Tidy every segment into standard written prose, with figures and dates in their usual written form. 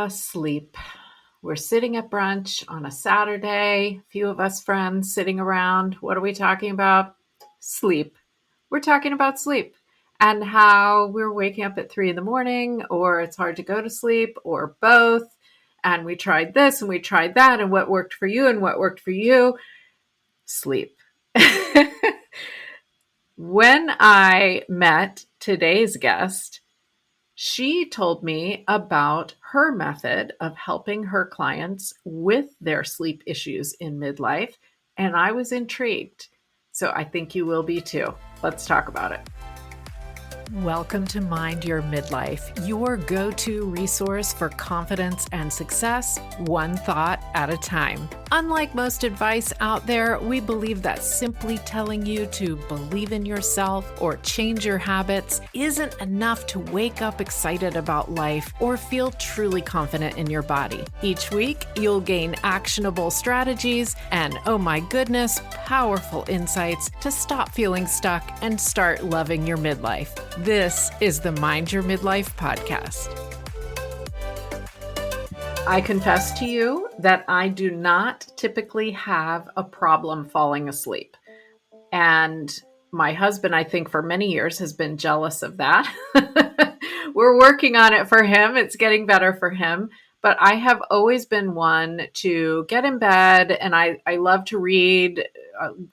Sleep. We're sitting at brunch on a Saturday, a few of us friends sitting around. What are we talking about? Sleep. We're talking about sleep and how we're waking up at 3 in the morning, or it's hard to go to sleep, or both. And we tried this and we tried that, and what worked for you and what worked for you. Sleep. When I met today's guest, she told me about her method of helping her clients with their sleep issues in midlife, and I was intrigued. So I think you will be too. Let's talk about it. Welcome to Mind Your Midlife, your go-to resource for confidence and success, one thought at a time. Unlike most advice out there, we believe that simply telling you to believe in yourself or change your habits isn't enough to wake up excited about life or feel truly confident in your body. Each week, you'll gain actionable strategies and, oh my goodness, powerful insights to stop feeling stuck and start loving your midlife. This is the Mind Your Midlife podcast. I confess to you that I do not typically have a problem falling asleep. And my husband, I think for many years, has been jealous of that. We're working on it for him. It's getting better for him. But I have always been one to get in bed, and I love to read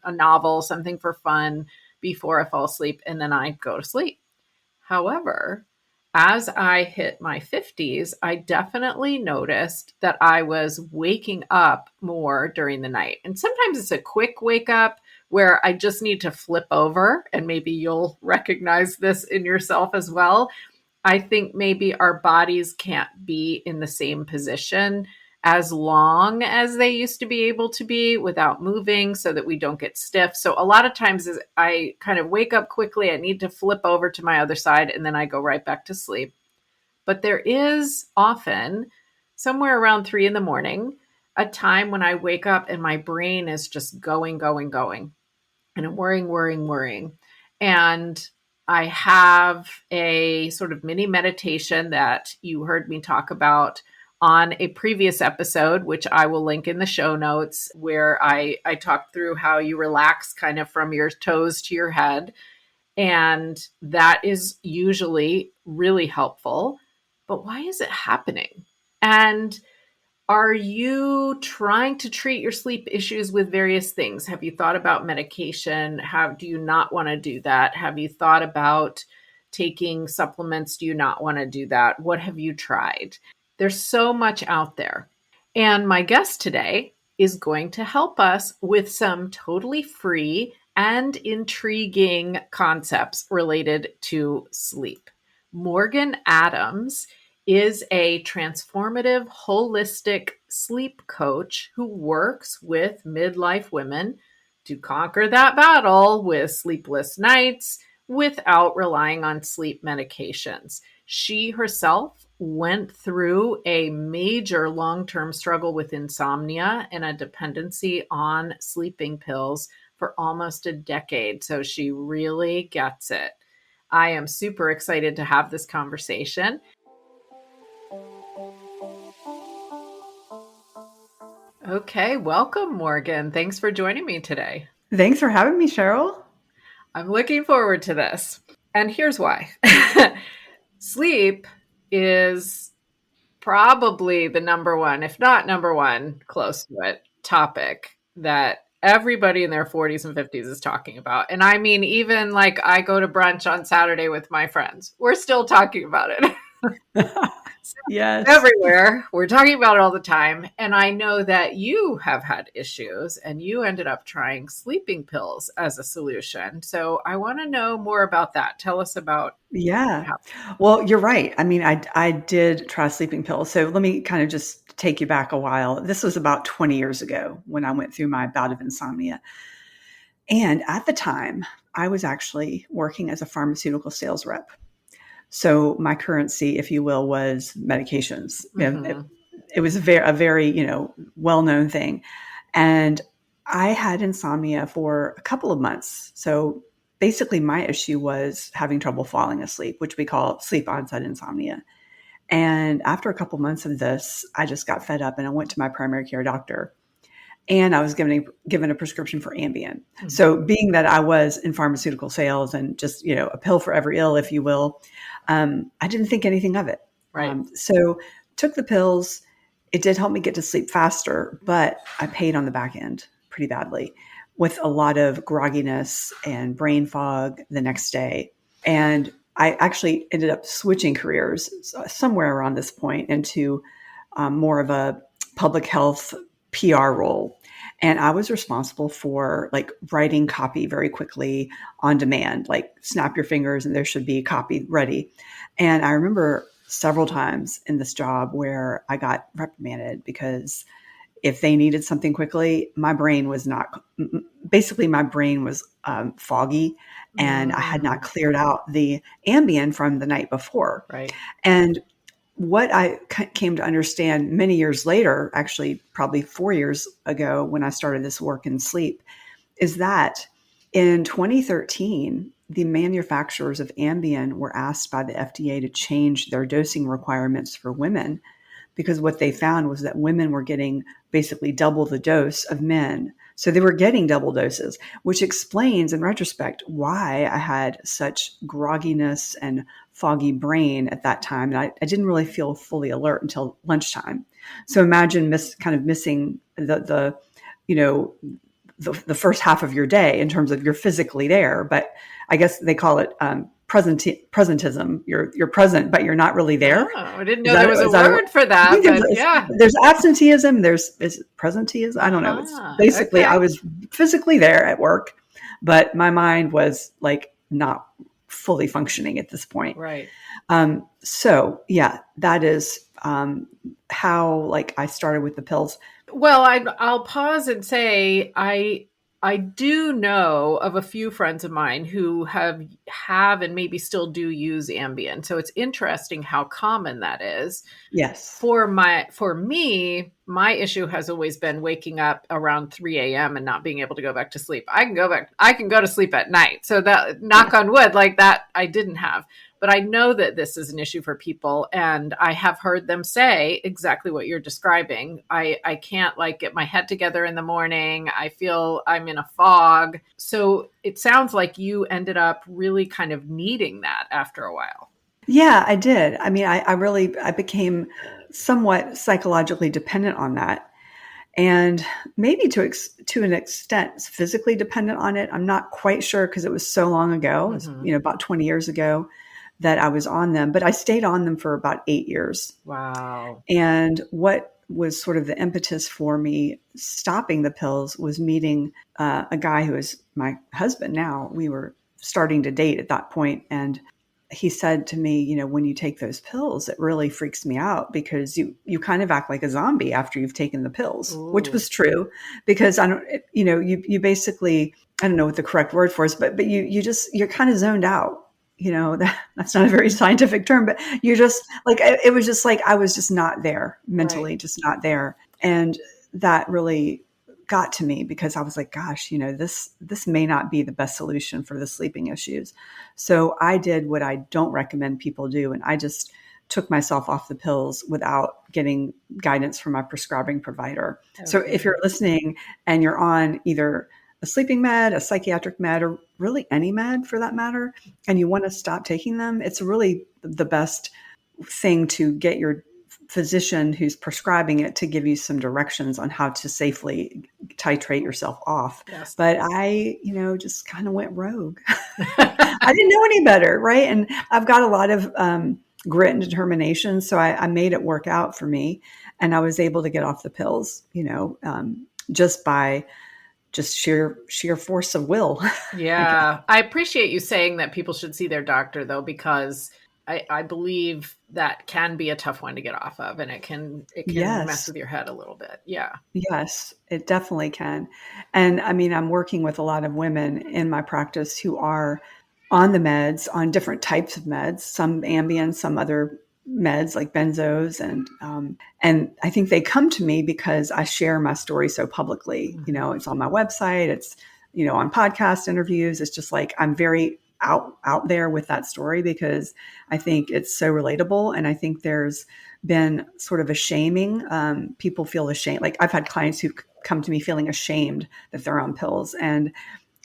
a novel, something for fun before I fall asleep, and then I go to sleep. However, as I hit my 50s, I definitely noticed that I was waking up more during the night. And sometimes it's a quick wake up where I just need to flip over, and maybe you'll recognize this in yourself as well. I think maybe our bodies can't be in the same position as long as they used to be able to be without moving so that we don't get stiff. So a lot of times I kind of wake up quickly, I need to flip over to my other side, and then I go right back to sleep. But there is often, somewhere around 3 in the morning, a time when I wake up and my brain is just going. And I'm worrying. And I have a sort of mini meditation that you heard me talk about on a previous episode, which I will link in the show notes, where I talked through how you relax kind of from your toes to your head. And that is usually really helpful. But why is it happening? And are you trying to treat your sleep issues with various things? Have you thought about medication? Do you not want to do that? Have you thought about taking supplements? Do you not want to do that? What have you tried? There's so much out there. And my guest today is going to help us with some totally free and intriguing concepts related to sleep. Morgan Adams is a transformative, holistic sleep coach who works with midlife women to conquer that battle with sleepless nights without relying on sleep medications. She herself went through a major long-term struggle with insomnia and a dependency on sleeping pills for almost a decade. So she really gets it. I am super excited to have this conversation. Okay, welcome, Morgan. Thanks for joining me today. Thanks for having me, Cheryl. I'm looking forward to this. And here's why. Sleep is probably the number one, if not number one, close to it, topic that everybody in their 40s and 50s is talking about. And I mean, even like I go to brunch on Saturday with my friends, we're still talking about it. Yes. Everywhere. We're talking about it all the time. And I know that you have had issues and you ended up trying sleeping pills as a solution. So I want to know more about that. Tell us about Yeah. Well, you're right. I mean, I did try sleeping pills. So let me kind of just take you back a while. This was about 20 years ago when I went through my bout of insomnia. And at the time, I was actually working as a pharmaceutical sales rep. So my currency, if you will, was medications. Mm-hmm. It was a very, well-known thing. And I had insomnia for a couple of months. So basically my issue was having trouble falling asleep, which we call sleep onset insomnia. And after a couple months of this, I just got fed up and I went to my primary care doctor. And I was given a prescription for Ambien. Mm-hmm. So being that I was in pharmaceutical sales and just, a pill for every ill, if you will, I didn't think anything of it. Right. So took the pills. It did help me get to sleep faster, but I paid on the back end pretty badly with a lot of grogginess and brain fog the next day. And I actually ended up switching careers somewhere around this point into more of a public health PR role. And I was responsible for like writing copy very quickly on demand, like snap your fingers and there should be copy ready. And I remember several times in this job where I got reprimanded because if they needed something quickly, my brain was foggy and I had not cleared out the Ambien from the night before. Right. And what I came to understand many years later, actually probably 4 years ago when I started this work in sleep, is that in 2013, the manufacturers of Ambien were asked by the FDA to change their dosing requirements for women because what they found was that women were getting basically double the dose of men. So they were getting double doses, which explains in retrospect why I had such grogginess and foggy brain at that time. And I didn't really feel fully alert until lunchtime. So imagine missing the first half of your day in terms of you're physically there, but I guess they call it presentism. You're present, but you're not really there. Oh, I didn't know there was a word for that. But yeah, there's absenteeism. Is presenteeism. I don't know. It's basically, okay. I was physically there at work, but my mind was like not fully functioning at this point. Right. So yeah, that is how like I started with the pills. Well, I'll pause and say I do know of a few friends of mine who have and maybe still do use Ambien. So it's interesting how common that is. Yes. For me, my issue has always been waking up around 3 a.m. and not being able to go back to sleep. I can go to sleep at night. So that, knock on wood, like that I didn't have. But I know that this is an issue for people, and I have heard them say exactly what you're describing. I can't like get my head together in the morning. I feel I'm in a fog. So it sounds like you ended up really kind of needing that after a while. Yeah, I did. I mean, I became somewhat psychologically dependent on that. And maybe to an extent, physically dependent on it. I'm not quite sure because it was so long ago, Mm-hmm. It was, about 20 years ago that I was on them, but I stayed on them for about 8 years. Wow. And what was sort of the impetus for me stopping the pills was meeting a guy who is my husband now. We were starting to date at that point, and he said to me, when you take those pills, it really freaks me out because you kind of act like a zombie after you've taken the pills. Ooh. Which was true because you basically, I don't know what the correct word for is, but you're kind of zoned out. That's not a very scientific term, but you're just like, it was just like, I was just not there mentally, right. Just not there. And that really got to me because I was like, gosh, this may not be the best solution for the sleeping issues. So I did what I don't recommend people do. And I just took myself off the pills without getting guidance from my prescribing provider. Okay. So if you're listening and you're on either a sleeping med, a psychiatric med, or really any med for that matter, and you want to stop taking them, it's really the best thing to get your physician who's prescribing it to give you some directions on how to safely titrate yourself off. Yes. But I, just kind of went rogue. I didn't know any better, right? And I've got a lot of grit and determination, so I made it work out for me, and I was able to get off the pills, just by sheer force of will. Yeah. I appreciate you saying that people should see their doctor though, because I believe that can be a tough one to get off of, and it can yes. mess with your head a little bit. Yeah. Yes, it definitely can. And I mean, I'm working with a lot of women in my practice who are on the meds, on different types of meds, some Ambien, some other meds like benzos. And I think they come to me because I share my story so publicly. Mm-hmm. It's on my website. It's, on podcast interviews. It's just like, out there with that story because I think it's so relatable. And I think there's been sort of a shaming. People feel ashamed. Like I've had clients who come to me feeling ashamed that they're on pills. And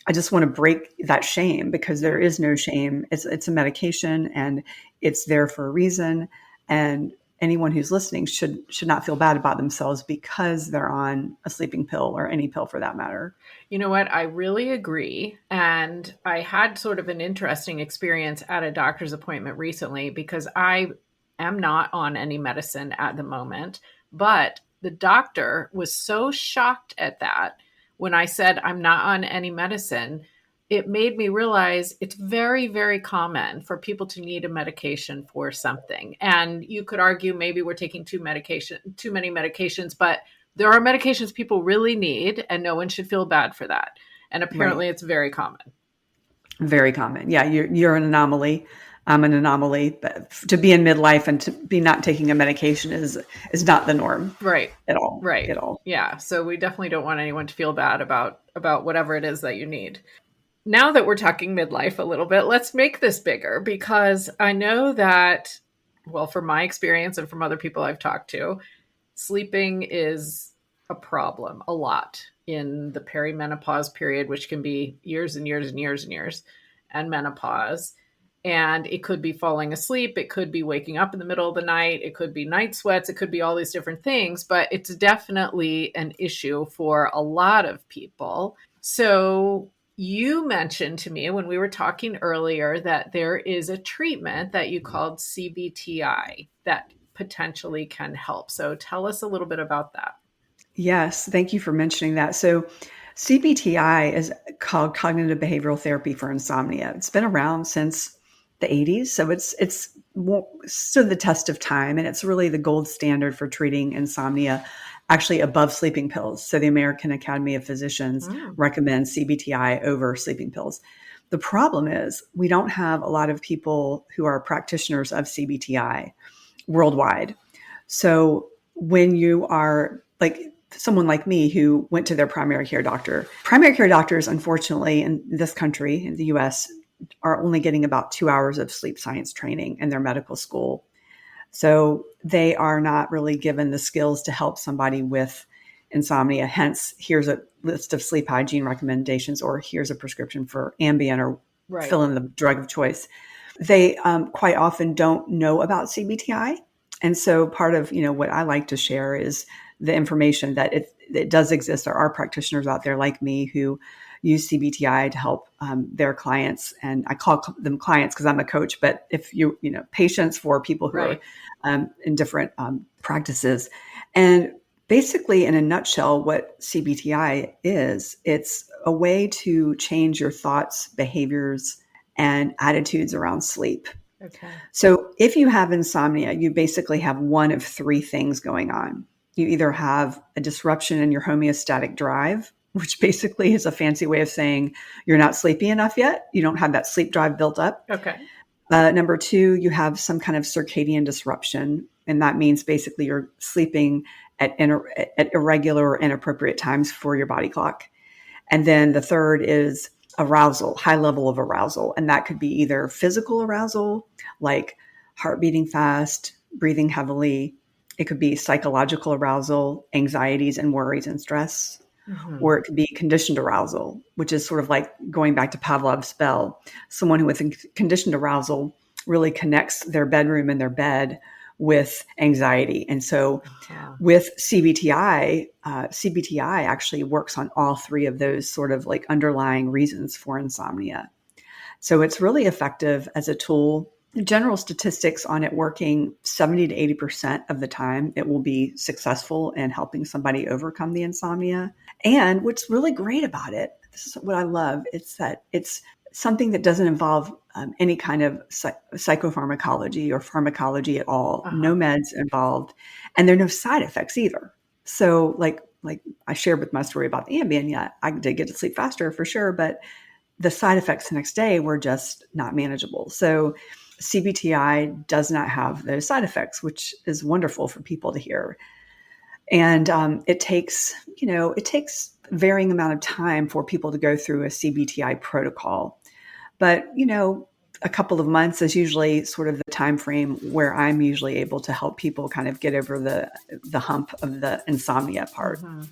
I just want to break that shame because there is no shame. It's a medication and it's there for a reason. And anyone who's listening should not feel bad about themselves because they're on a sleeping pill or any pill for that matter. You know what? I really agree. And I had sort of an interesting experience at a doctor's appointment recently because I am not on any medicine at the moment. But the doctor was so shocked at that when I said I'm not on any medicine. It made me realize it's very, very common for people to need a medication for something. And you could argue maybe we're taking too many medications, but there are medications people really need, and no one should feel bad for that. And apparently, It's very common. Very common. Yeah, you're an anomaly. I'm an anomaly. But to be in midlife and to be not taking a medication is not the norm, right? At all, right? At all. Yeah. So we definitely don't want anyone to feel bad about whatever it is that you need. Now that we're talking midlife a little bit, let's make this bigger because I know that, well, from my experience and from other people I've talked to, sleeping is a problem a lot in the perimenopause period, which can be years and years and years and years, and menopause. And it could be falling asleep. It could be waking up in the middle of the night. It could be night sweats. It could be all these different things, but it's definitely an issue for a lot of people. So you mentioned to me when we were talking earlier that there is a treatment that you called CBT-I that potentially can help. So tell us a little bit about that. Yes, thank you for mentioning that. So CBT-I is called cognitive behavioral therapy for insomnia. It's been around since the 80s, so it's stood the test of time, and it's really the gold standard for treating insomnia, actually above sleeping pills. So the American Academy of Physicians recommends CBT-I over sleeping pills. The problem is we don't have a lot of people who are practitioners of CBT-I worldwide. So when you are like someone like me who went to their primary care doctors, unfortunately, in this country, in the US, are only getting about 2 hours of sleep science training in their medical school. So they are not really given the skills to help somebody with insomnia. Hence, here's a list of sleep hygiene recommendations, or here's a prescription for Ambien, or fill in the drug of choice. They quite often don't know about CBT-I. And so part of, what I like to share is the information that it does exist. There are practitioners out there like me who use CBT-I to help their clients. And I call them clients because I'm a coach, but if patients for people who are in different practices. And basically, in a nutshell, what CBT-I is, it's a way to change your thoughts, behaviors, and attitudes around sleep. Okay. So if you have insomnia, you basically have one of three things going on. You either have a disruption in your homeostatic drive, which basically is a fancy way of saying you're not sleepy enough yet. You don't have that sleep drive built up. Okay. Number two, you have some kind of circadian disruption. And that means basically you're sleeping at irregular or inappropriate times for your body clock. And then the third is arousal, high level of arousal. And that could be either physical arousal, like heart beating fast, breathing heavily. It could be psychological arousal, anxieties and worries and stress. Mm-hmm. Or it could be conditioned arousal, which is sort of like going back to Pavlov's bell. Someone who with conditioned arousal really connects their bedroom and their bed with anxiety. And so with CBT-I, CBT-I actually works on all three of those sort of like underlying reasons for insomnia. So it's really effective as a tool. The general statistics on it working 70 to 80% of the time, it will be successful in helping somebody overcome the insomnia. And what's really great about it, this is what I love, it's that it's something that doesn't involve any kind of psychopharmacology or pharmacology at all. Uh-huh. No meds involved, and there are no side effects either. So like I shared with my story about the Ambien, yeah, I did get to sleep faster for sure, but the side effects the next day were just not manageable. So CBT-I does not have those side effects, which is wonderful for people to hear. And it takes varying amount of time for people to go through a CBT-I protocol. But, a couple of months is usually sort of the time frame where I'm usually able to help people kind of get over the hump of the insomnia part. Mm-hmm.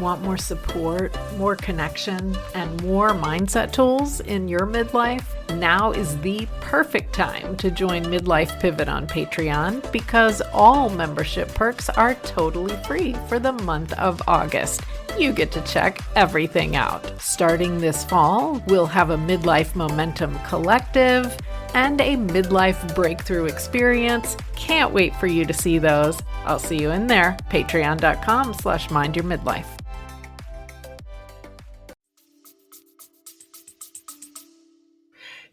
Want more support, more connection, and more mindset tools in your midlife? Now is the perfect time to join Midlife Pivot on Patreon because all membership perks are totally free for the month of August. You get to check everything out. Starting this fall, we'll have a Midlife Momentum Collective and a Midlife Breakthrough Experience. Can't wait for you to see those. I'll see you in there. Patreon.com/mindyourmidlife.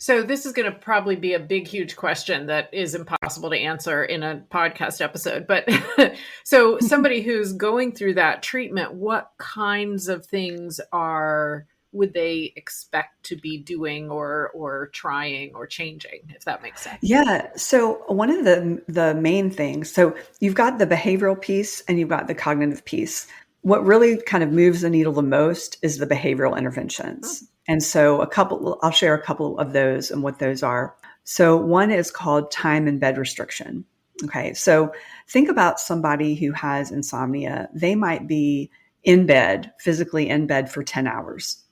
So this is going to probably be a big, huge question that is impossible to answer in a podcast episode. But so somebody who's going through that treatment, what kinds of things would they expect to be doing or trying or changing, if that makes sense? Yeah. So one of the main things, so you've got the behavioral piece and you've got the cognitive piece. What really kind of moves the needle the most is the behavioral interventions. And so I'll share a couple of those and what those are. So one is called time in bed restriction. Okay. So think about somebody who has insomnia. They might be physically in bed for 10 hours,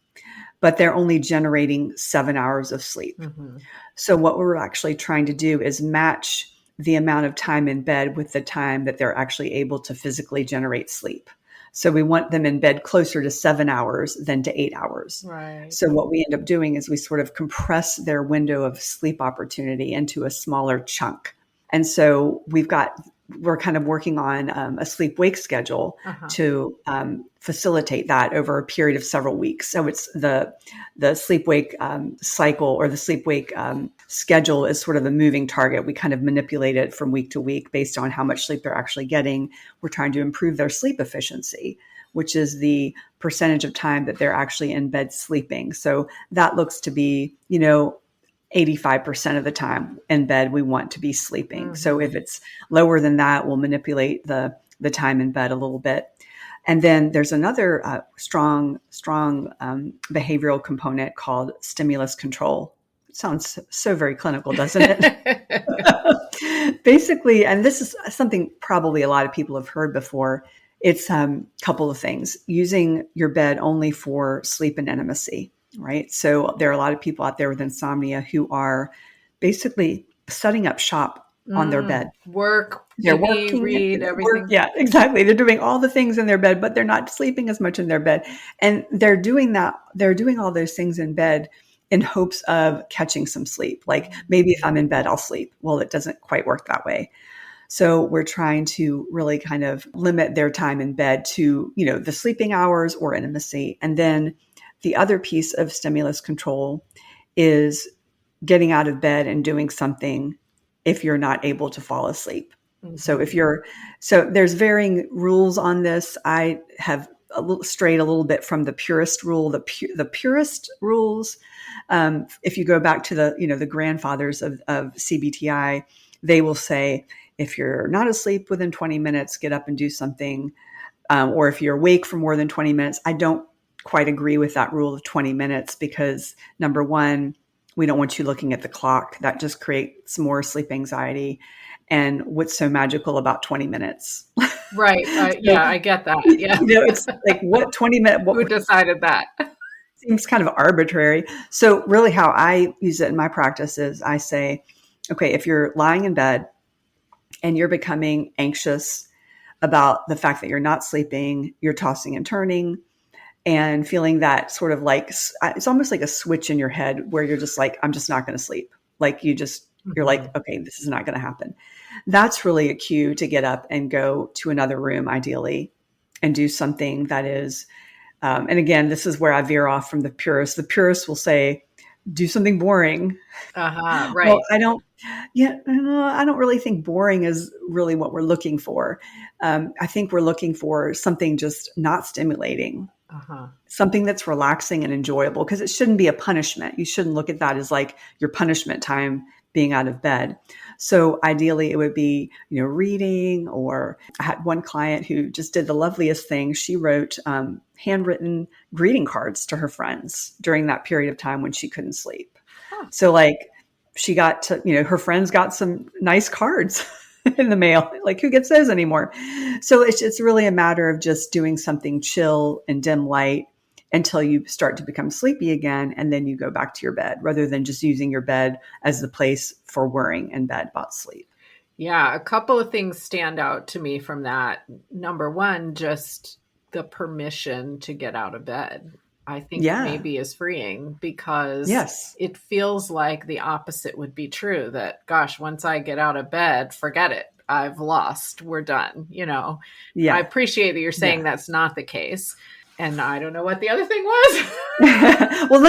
but they're only generating 7 hours of sleep. Mm-hmm. So what we're actually trying to do is match the amount of time in bed with the time that they're actually able to physically generate sleep. So we want them in bed closer to 7 hours than to 8 hours. Right. So what we end up doing is we sort of compress their window of sleep opportunity into a smaller chunk. And so we're kind of working on a sleep-wake schedule to facilitate that over a period of several weeks. So it's the sleep-wake cycle or the sleep-wake schedule is sort of a moving target. We kind of manipulate it from week to week based on how much sleep they're actually getting. We're trying to improve their sleep efficiency, which is the percentage of time that they're actually in bed sleeping. So that looks to be, 85% of the time in bed, we want to be sleeping. Mm-hmm. So if it's lower than that, we'll manipulate the time in bed a little bit. And then there's another strong behavioral component called stimulus control. It sounds so very clinical, doesn't it? Basically, and this is something probably a lot of people have heard before. It's a couple of things. Using your bed only for sleep and intimacy. Right. So there are a lot of people out there with insomnia who are basically setting up shop on their bed. They're working, read, everything. Yeah, exactly. They're doing all the things in their bed, but they're not sleeping as much in their bed. And they're doing that. They're doing all those things in bed in hopes of catching some sleep. Like maybe if I'm in bed, I'll sleep. Well, it doesn't quite work that way. So we're trying to really kind of limit their time in bed to, the sleeping hours or intimacy. And then the other piece of stimulus control is getting out of bed and doing something if you're not able to fall asleep. Mm-hmm. So there's varying rules on this. I have strayed a little bit from the purist rule. The purist rules, if you go back to the grandfathers of CBT-I, they will say, if you're not asleep within 20 minutes, get up and do something. Or if you're awake for more than 20 minutes, I don't quite agree with that rule of 20 minutes because number one, we don't want you looking at the clock. That just creates more sleep anxiety. And what's so magical about 20 minutes? Right. Yeah, I get that. Yeah. It's like what 20 minutes? Who decided that? Seems kind of arbitrary. So really how I use it in my practice is I say, okay, if you're lying in bed and you're becoming anxious about the fact that you're not sleeping, you're tossing and turning, and feeling that sort of like, it's almost like a switch in your head where you're just like, I'm just not going to sleep. Like you're like, okay, this is not going to happen. That's really a cue to get up and go to another room, ideally, and do something that is, and again, this is where I veer off from the purists. The purists will say, do something boring. Right. Well, I don't really think boring is really what we're looking for. I think we're looking for something just not stimulating. Something that's relaxing and enjoyable because it shouldn't be a punishment. You shouldn't look at that as like your punishment time being out of bed. So ideally it would be, reading, or I had one client who just did the loveliest thing. She wrote handwritten greeting cards to her friends during that period of time when she couldn't sleep. Huh. So like she got to, her friends got some nice cards in the mail. Like who gets those anymore? So it's really a matter of just doing something chill and dim light until you start to become sleepy again. And then you go back to your bed rather than just using your bed as the place for worrying in bed about sleep. Yeah, a couple of things stand out to me from that. Number one, just the permission to get out of bed, I think Yeah. maybe is freeing, because Yes. it feels like the opposite would be true, that, gosh, once I get out of bed, forget it. I've lost. We're done. I Yeah. appreciate that you're saying Yeah. that's not the case. And I don't know what the other thing was. Well,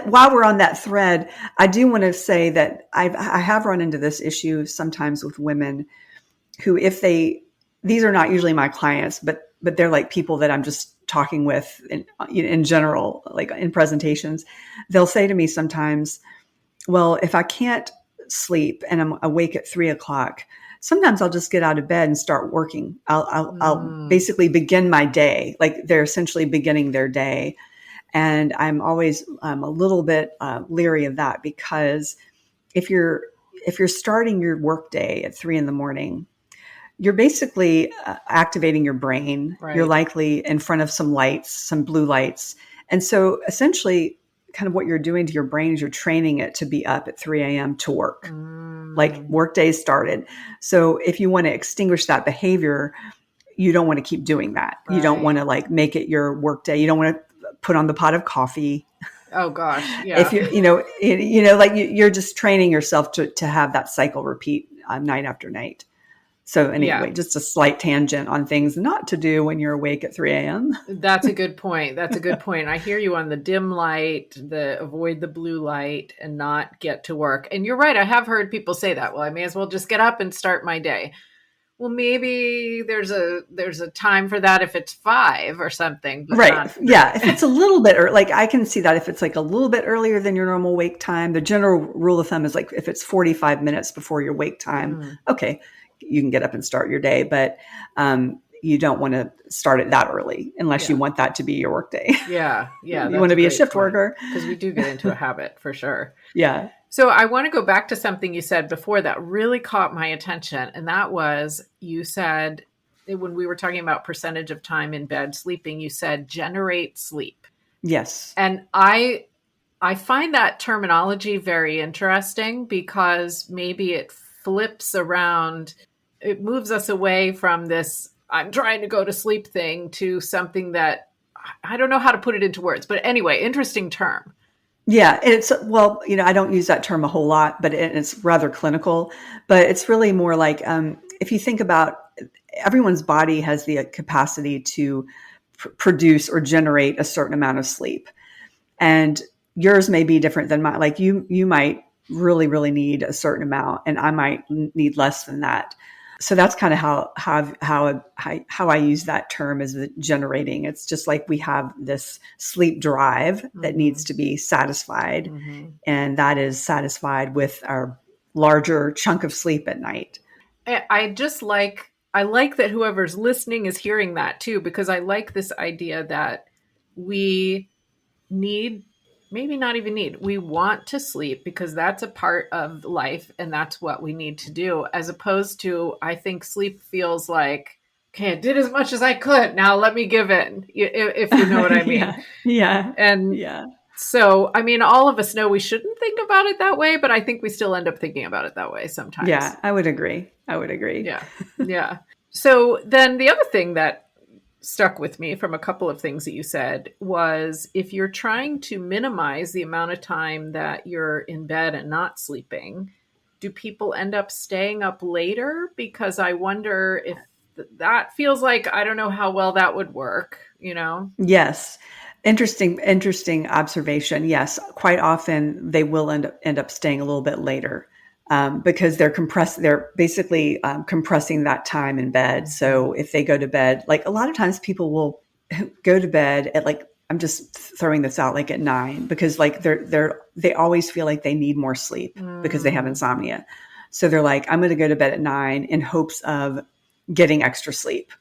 while we're on that thread, I do want to say that I have run into this issue sometimes with women who, these are not usually my clients, but they're like people that I'm just talking with in general, like in presentations. They'll say to me sometimes, well, if I can't sleep and I'm awake at 3:00, sometimes I'll just get out of bed and start working. I'll basically begin my day. Like they're essentially beginning their day. And I'm always a little bit leery of that, because if you're starting your workday at 3 a.m, you're basically activating your brain. Right. You're likely in front of some lights, some blue lights. And so essentially kind of what you're doing to your brain is you're training it to be up at 3 a.m. to work. Like work day started. So if you want to extinguish that behavior, you don't want to keep doing that. Right. You don't want to like make it your work day. You don't want to put on the pot of coffee. Oh gosh. Yeah. If you're just training yourself to have that cycle repeat night after night. So anyway, just a slight tangent on things not to do when you're awake at 3 a.m. That's a good point. I hear you on the dim light, the avoid the blue light and not get to work. And you're right. I have heard people say that. Well, I may as well just get up and start my day. Well, maybe there's a time for that if it's 5 or something. But right. Yeah. If it's a little bit, or like I can see that if it's like a little bit earlier than your normal wake time. The general rule of thumb is like if it's 45 minutes before your wake time, okay, you can get up and start your day, but you don't want to start it that early unless you want that to be your work day. Yeah. Yeah. You want to be a shift worker. Because we do get into a habit for sure. Yeah. So I want to go back to something you said before that really caught my attention. And that was, you said, when we were talking about percentage of time in bed sleeping, you said generate sleep. Yes. And I find that terminology very interesting, because maybe it flips around. It moves us away from this I'm trying to go to sleep thing to something that I don't know how to put it into words. But anyway, interesting term. Yeah, I don't use that term a whole lot, but it's rather clinical. But it's really more like if you think about, everyone's body has the capacity to produce or generate a certain amount of sleep, and yours may be different than mine. Like you might really, really need a certain amount, and I might need less than that. So that's kind of how I use that term, as the generating. It's just like we have this sleep drive that needs to be satisfied, and that is satisfied with our larger chunk of sleep at night. I like that whoever's listening is hearing that too, because I like this idea that we need, maybe not even need, we want to sleep because that's a part of life and that's what we need to do, as opposed to, I think sleep feels like, okay, I did as much as I could, now let me give in, if you know what I mean. Yeah. And so, I mean, all of us know we shouldn't think about it that way, but I think we still end up thinking about it that way sometimes. Yeah, I would agree. Yeah. Yeah. So then the other thing that stuck with me from a couple of things that you said was, if you're trying to minimize the amount of time that you're in bed and not sleeping, do people end up staying up later? Because I wonder if that feels like, I don't know how well that would work, Yes. Interesting observation. Yes. Quite often they will end up staying a little bit later. Because they're basically compressing that time in bed. So if they go to bed, like a lot of times people will go to bed at like I'm just throwing this out like at 9, because like they always feel like they need more sleep because they have insomnia. So they're like, I'm going to go to bed at 9 in hopes of getting extra sleep.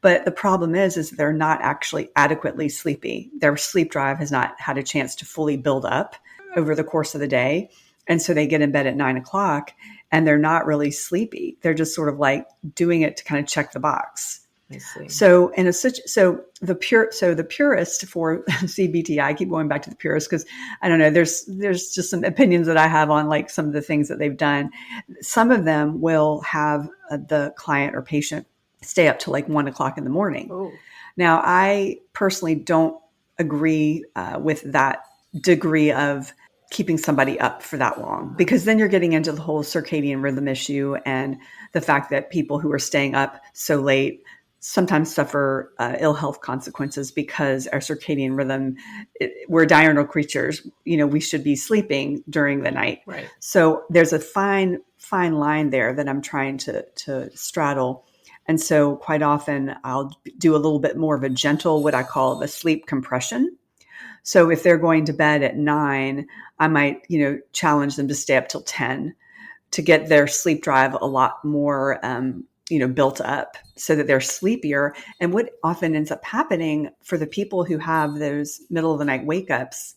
But the problem is they're not actually adequately sleepy. Their sleep drive has not had a chance to fully build up over the course of the day. And so they get in bed at 9 o'clock and they're not really sleepy. They're just sort of like doing it to kind of check the box. I see. So the purist for CBT-I, I keep going back to the purist because I don't know, there's just some opinions that I have on like some of the things that they've done. Some of them will have the client or patient stay up till like 1 o'clock in the morning. Oh. Now, I personally don't agree with that degree of keeping somebody up for that long, because then you're getting into the whole circadian rhythm issue and the fact that people who are staying up so late sometimes suffer ill health consequences because our circadian rhythm, we're diurnal creatures, we should be sleeping during the night. Right. So there's a fine line there that I'm trying to straddle. And so quite often I'll do a little bit more of a gentle, what I call the sleep compression. So if they're going to bed at 9, I might, challenge them to stay up till 10 to get their sleep drive a lot more, built up so that they're sleepier. And what often ends up happening for the people who have those middle of the night wake ups,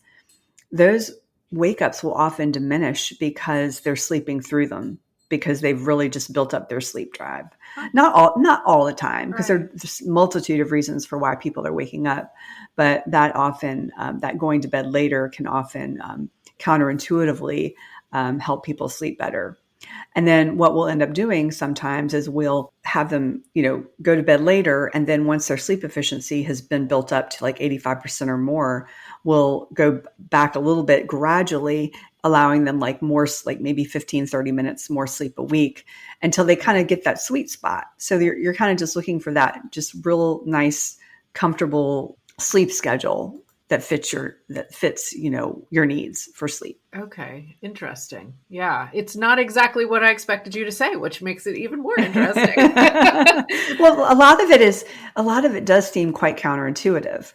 those wake ups will often diminish because they're sleeping through them, because they've really just built up their sleep drive. Not all the time, because there's a multitude of reasons for why people are waking up, but that often, that going to bed later can often counterintuitively help people sleep better. And then what we'll end up doing sometimes is we'll have them, go to bed later. And then once their sleep efficiency has been built up to like 85% or more, we'll go back a little bit gradually, allowing them like more, like maybe 15, 30 minutes more sleep a week until they kind of get that sweet spot. So you're kind of just looking for that just real nice, comfortable sleep schedule that fits your needs for sleep. Okay. Interesting. Yeah. It's not exactly what I expected you to say, which makes it even more interesting. Well, a lot of it does seem quite counterintuitive.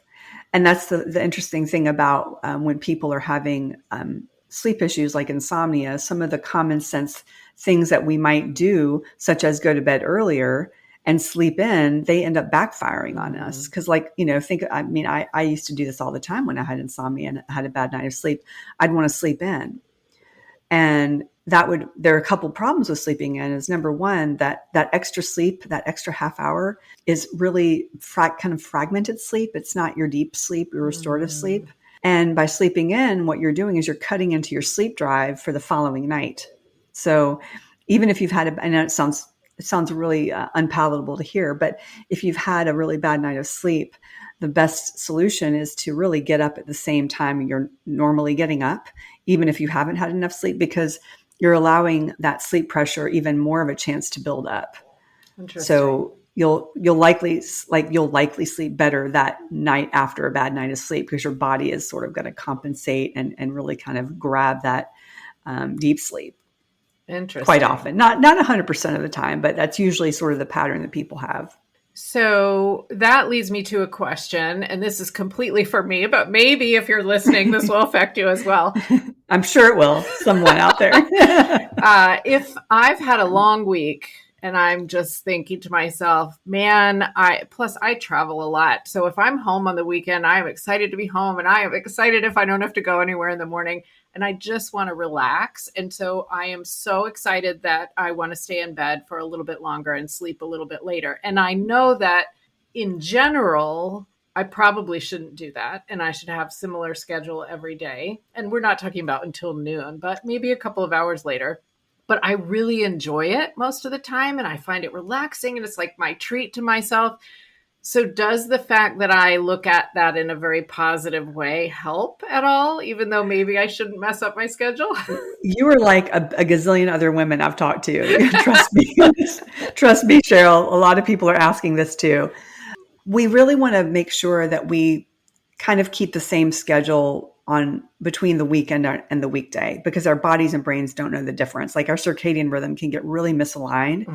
And that's the interesting thing about when people are having sleep issues like insomnia, some of the common sense things that we might do, such as go to bed earlier and sleep in, they end up backfiring on us. Because I used to do this all the time when I had insomnia and had a bad night of sleep. I'd want to sleep in. And there are a couple problems with sleeping in. Is number one, that extra sleep, that extra half hour is really kind of fragmented sleep. It's not your deep sleep, your restorative sleep. And by sleeping in, what you're doing is you're cutting into your sleep drive for the following night. So even if you've had I know it sounds really unpalatable to hear, but if you've had a really bad night of sleep, the best solution is to really get up at the same time you're normally getting up, even if you haven't had enough sleep, because you're allowing that sleep pressure even more of a chance to build up. So you'll likely sleep better that night after a bad night of sleep, because your body is sort of going to compensate and really kind of grab that deep sleep. Interesting. Quite often, not 100% of the time, but that's usually sort of the pattern that people have. So that leads me to a question, and this is completely for me, but maybe if you're listening, this will affect you as well. I'm sure it will, someone out there. If I've had a long week and I'm just thinking to myself, man, I travel a lot. So if I'm home on the weekend, I'm excited to be home, and I am excited if I don't have to go anywhere in the morning. And I just want to relax. And so I am so excited that I want to stay in bed for a little bit longer and sleep a little bit later. And I know that in general, I probably shouldn't do that. And I should have similar schedule every day. And we're not talking about until noon, but maybe a couple of hours later. But I really enjoy it most of the time. And I find it relaxing. And it's like my treat to myself. So does the fact that I look at that in a very positive way help at all, even though maybe I shouldn't mess up my schedule? You are like a gazillion other women I've talked to. Trust me. Trust me, Cheryl. A lot of people are asking this too. We really want to make sure that we kind of keep the same schedule on between the weekend and the weekday, because our bodies and brains don't know the difference. Like our circadian rhythm can get really misaligned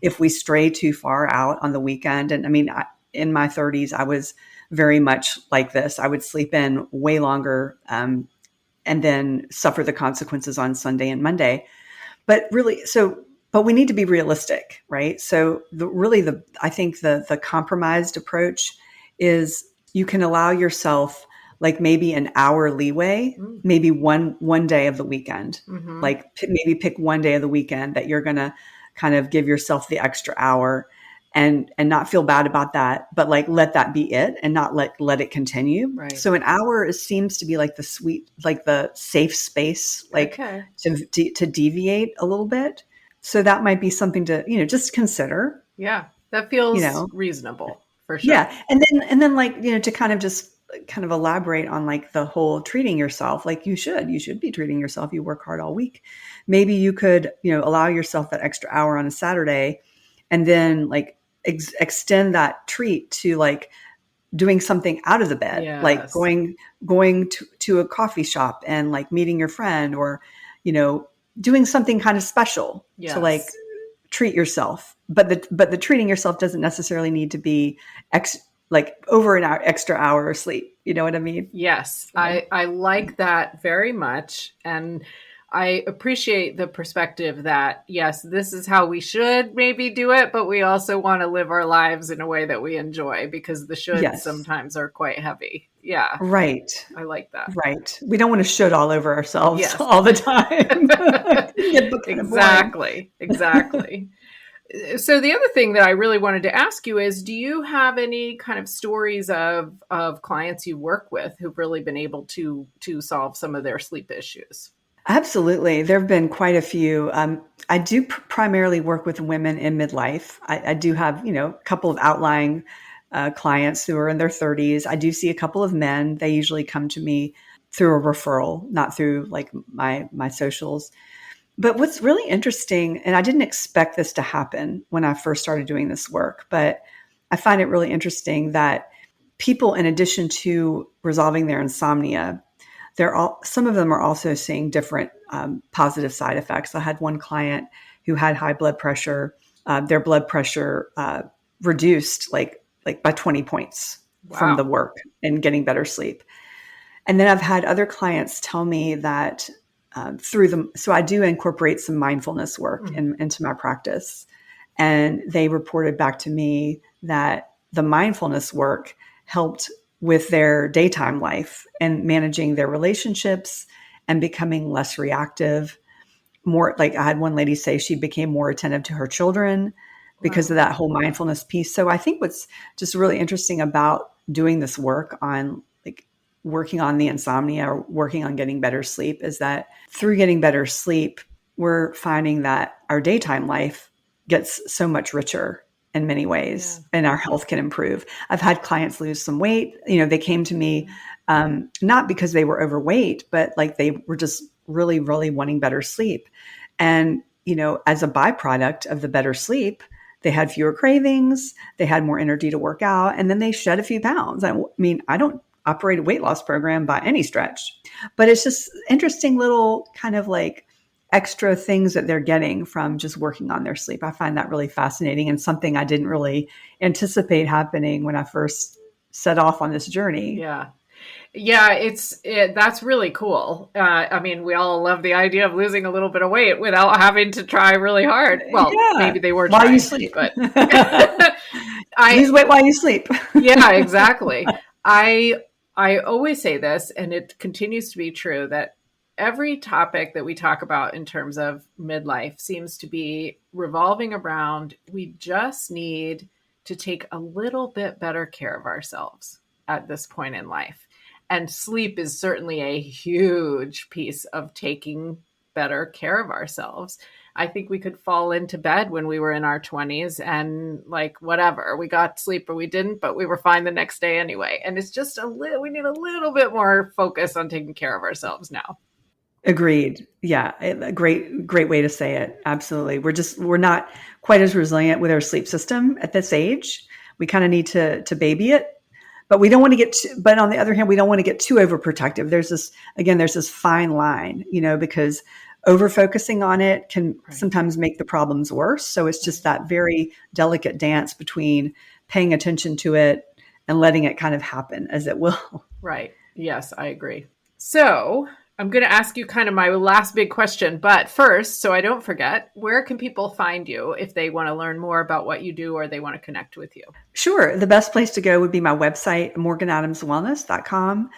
if we stray too far out on the weekend. And I mean, in my 30s, I was very much like this. I would sleep in way longer, and then suffer the consequences on Sunday and Monday. But really, but we need to be realistic, right? So I think the compromised approach is you can allow yourself like maybe an hour leeway, maybe one day of the weekend, like maybe pick one day of the weekend that you're going to kind of give yourself the extra hour and not feel bad about that, but like let that be it and not let it continue. Right. So an hour seems to be like the safe space, like to deviate a little bit. So that might be something to, just consider. Yeah, that feels reasonable for sure. Yeah. And then like, to kind of elaborate on like the whole treating yourself, like you should be treating yourself. You work hard all week. Maybe you could, allow yourself that extra hour on a Saturday and then like extend that treat to like doing something out of the bed, like going to a coffee shop and like meeting your friend or, doing something kind of special to like treat yourself. But the treating yourself doesn't necessarily need to be like over an extra hour of sleep. You know what I mean? Yes. I like that very much. And I appreciate the perspective that, yes, this is how we should maybe do it, but we also want to live our lives in a way that we enjoy because the shoulds sometimes are quite heavy. Yeah. Right. I like that. Right. We don't want to should all over ourselves all the time. Exactly. So the other thing that I really wanted to ask you is, do you have any kind of stories of clients you work with who've really been able to solve some of their sleep issues? Absolutely. There have been quite a few. I do primarily work with women in midlife. I do have, a couple of outlying clients who are in their 30s. I do see a couple of men. They usually come to me through a referral, not through like my socials. But what's really interesting, and I didn't expect this to happen when I first started doing this work, but I find it really interesting that people, in addition to resolving their insomnia, some of them are also seeing different positive side effects. I had one client who had high blood pressure. Their blood pressure reduced like by 20 points from the work and getting better sleep. And then I've had other clients tell me that so I do incorporate some mindfulness work into my practice. And they reported back to me that the mindfulness work helped with their daytime life and managing their relationships and becoming less reactive. More like I had one lady say she became more attentive to her children because of that whole mindfulness piece. So I think what's just really interesting about doing this work on like working on the insomnia or working on getting better sleep is that through getting better sleep, we're finding that our daytime life gets so much richer in many ways and our health can improve. I've had clients lose some weight. They came to me not because they were overweight, but like they were just really, really wanting better sleep. And, as a byproduct of the better sleep, they had fewer cravings, they had more energy to work out, and then they shed a few pounds. I mean, I don't operate a weight loss program by any stretch, but it's just interesting little kind of like extra things that they're getting from just working on their sleep. I find that really fascinating and something I didn't really anticipate happening when I first set off on this journey. Yeah, that's really cool. I mean, we all love the idea of losing a little bit of weight without having to try really hard. Well, maybe they were while you sleep, but lose weight while you sleep. Yeah, exactly. I always say this, and it continues to be true, that every topic that we talk about in terms of midlife seems to be revolving around we just need to take a little bit better care of ourselves at this point in life. And sleep is certainly a huge piece of taking better care of ourselves. I think we could fall into bed when we were in our 20s and like whatever, we got sleep or we didn't, but we were fine the next day anyway. And it's just we need a little bit more focus on taking care of ourselves now. Agreed. Yeah. A great way to say it. Absolutely. We're not quite as resilient with our sleep system at this age. We kind of need to baby it, but we don't want to but on the other hand, we don't want to get too overprotective. There's this fine line, because over focusing on it can sometimes make the problems worse. So it's just that very delicate dance between paying attention to it, and letting it kind of happen as it will. Right. Yes, I agree. So I'm going to ask you kind of my last big question, but first, so I don't forget, where can people find you if they want to learn more about what you do or they want to connect with you? Sure. The best place to go would be my website, morganadamswellness.com.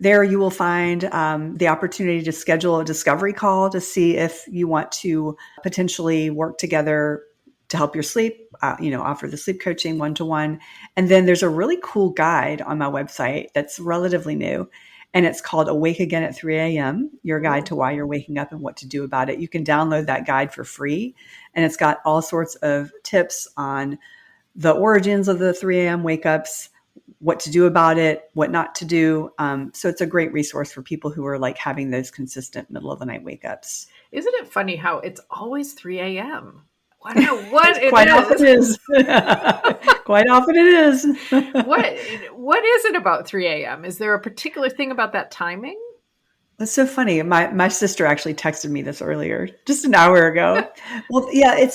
There you will find the opportunity to schedule a discovery call to see if you want to potentially work together to help your sleep, offer the sleep coaching one-to-one. And then there's a really cool guide on my website that's relatively new. And it's called Awake Again at 3 a.m., your guide to why you're waking up and what to do about it. You can download that guide for free. And it's got all sorts of tips on the origins of the 3 a.m. wake ups, what to do about it, what not to do. So it's a great resource for people who are like having those consistent middle of the night wake ups. Isn't it funny how it's always 3 a.m.? I don't know what it Quite is. often it is. Quite often it is. What is it about 3 a.m.? Is there a particular thing about that timing? It's so funny. My sister actually texted me this earlier, just an hour ago. Well, yeah,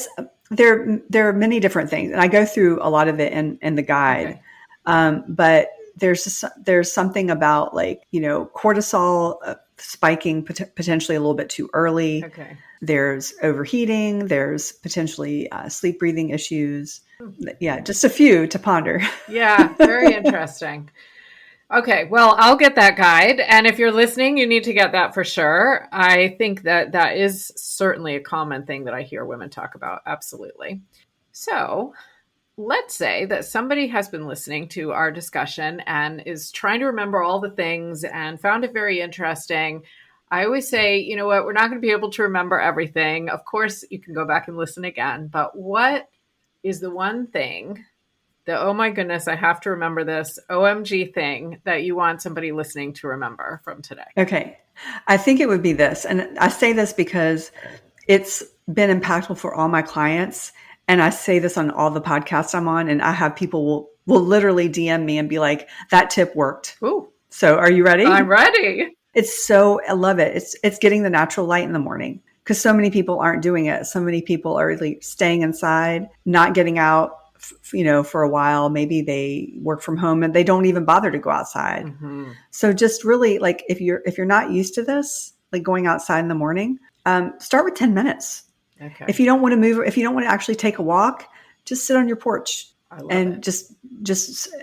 there are many different things, and I go through a lot of it in the guide. Okay. But there's something about cortisol spiking potentially a little bit too early. Okay. There's overheating. There's potentially sleep breathing issues. Yeah, just a few to ponder. Yeah, very interesting. Okay, well, I'll get that guide. And if you're listening, you need to get that for sure. I think that is certainly a common thing that I hear women talk about. Absolutely. So let's say that somebody has been listening to our discussion and is trying to remember all the things and found it very interesting. I always say, you know what, we're not going to be able to remember everything. Of course, you can go back and listen again. But what is the one thing, the oh my goodness, I have to remember this OMG thing that you want somebody listening to remember from today? Okay. I think it would be this. And I say this because it's been impactful for all my clients. And I say this on all the podcasts I'm on, and I have people will literally DM me and be like, that tip worked. Ooh. So are you ready? I'm ready. I love it. It's getting the natural light in the morning, because so many people aren't doing it. So many people are really staying inside, not getting out, for a while. Maybe they work from home and they don't even bother to go outside. Mm-hmm. So just really, like, if you're not used to this, like going outside in the morning, start with 10 minutes. Okay. If you don't want to move, if you don't want to actually take a walk, just sit on your porch and just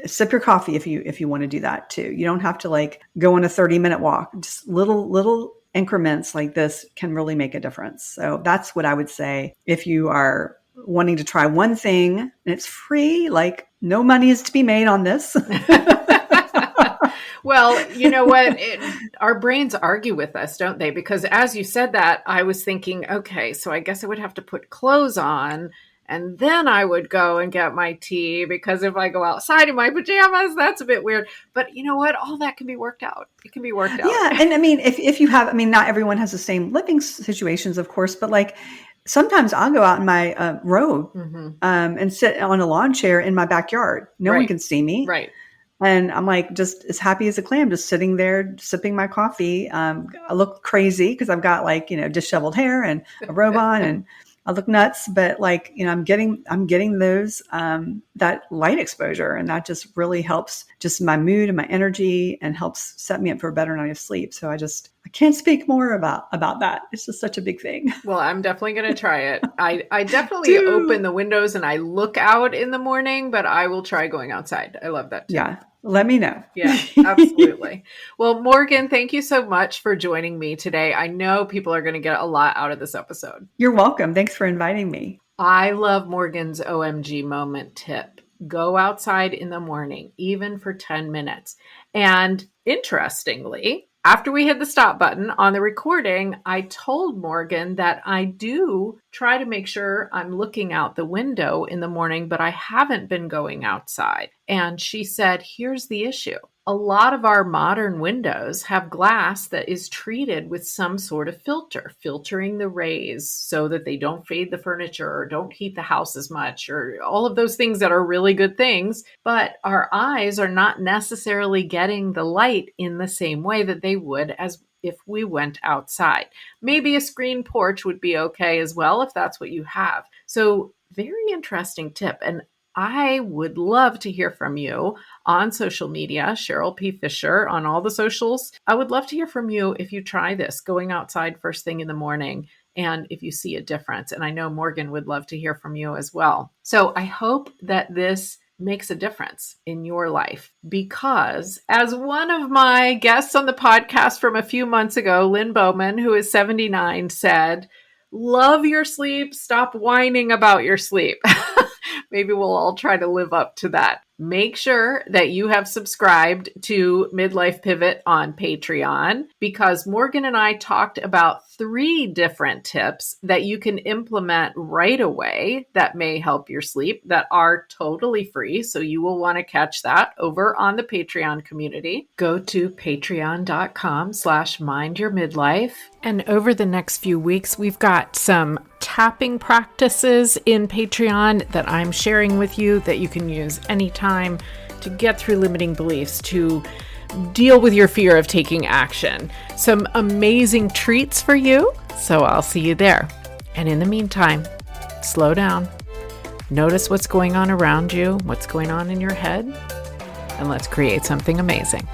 sip your coffee if you want to do that too. You don't have to like go on a 30-minute walk. Just little increments like this can really make a difference. So that's what I would say. If you are wanting to try one thing and it's free, like no money is to be made on this. Well, you know what? Our brains argue with us, don't they? Because as you said that, I was thinking, okay, so I guess I would have to put clothes on and then I would go and get my tea, because if I go outside in my pajamas, that's a bit weird. But you know what? All that can be worked out. It can be worked out. Yeah. And I mean, if you have, not everyone has the same living situations, of course, but like sometimes I'll go out in my robe and sit on a lawn chair in my backyard. No one can see me. Right. And I'm like, just as happy as a clam, just sitting there, sipping my coffee. I look crazy because I've got like, disheveled hair and a robe on, and I look nuts, but like, I'm getting those, that light exposure, and that just really helps just my mood and my energy and helps set me up for a better night of sleep. So I can't speak more about that. It's just such a big thing. Well, I'm definitely going to try it. I definitely open the windows and I look out in the morning, but I will try going outside. I love that too. Yeah. Let me know. Yeah, absolutely. Well, Morgan, thank you so much for joining me today. I know people are going to get a lot out of this episode. You're welcome. Thanks for inviting me. I love Morgan's OMG moment tip. Go outside in the morning, even for 10 minutes. And interestingly, after we hit the stop button on the recording, I told Morgan that I do try to make sure I'm looking out the window in the morning, but I haven't been going outside. And she said, here's the issue. A lot of our modern windows have glass that is treated with some sort of filter, filtering the rays so that they don't fade the furniture or don't heat the house as much, or all of those things that are really good things. But our eyes are not necessarily getting the light in the same way that they would as if we went outside. Maybe a screen porch would be okay as well if that's what you have. So very interesting tip. And I would love to hear from you on social media, Cheryl P. Fisher on all the socials. I would love to hear from you if you try this, going outside first thing in the morning, and if you see a difference. And I know Morgan would love to hear from you as well. So I hope that this makes a difference in your life, because as one of my guests on the podcast from a few months ago, Lynn Bowman, who is 79, said, love your sleep, stop whining about your sleep. Maybe we'll all try to live up to that. Make sure that you have subscribed to Midlife Pivot on Patreon, because Morgan and I talked about 3 different tips that you can implement right away that may help your sleep, that are totally free. So you will want to catch that over on the Patreon community. Go to patreon.com/mindyourmidlife. And over the next few weeks, we've got some tapping practices in Patreon that I'm sharing with you that you can use anytime to get through limiting beliefs, to deal with your fear of taking action. Some amazing treats for you. So I'll see you there. And in the meantime, slow down. Notice what's going on around you, what's going on in your head, and let's create something amazing.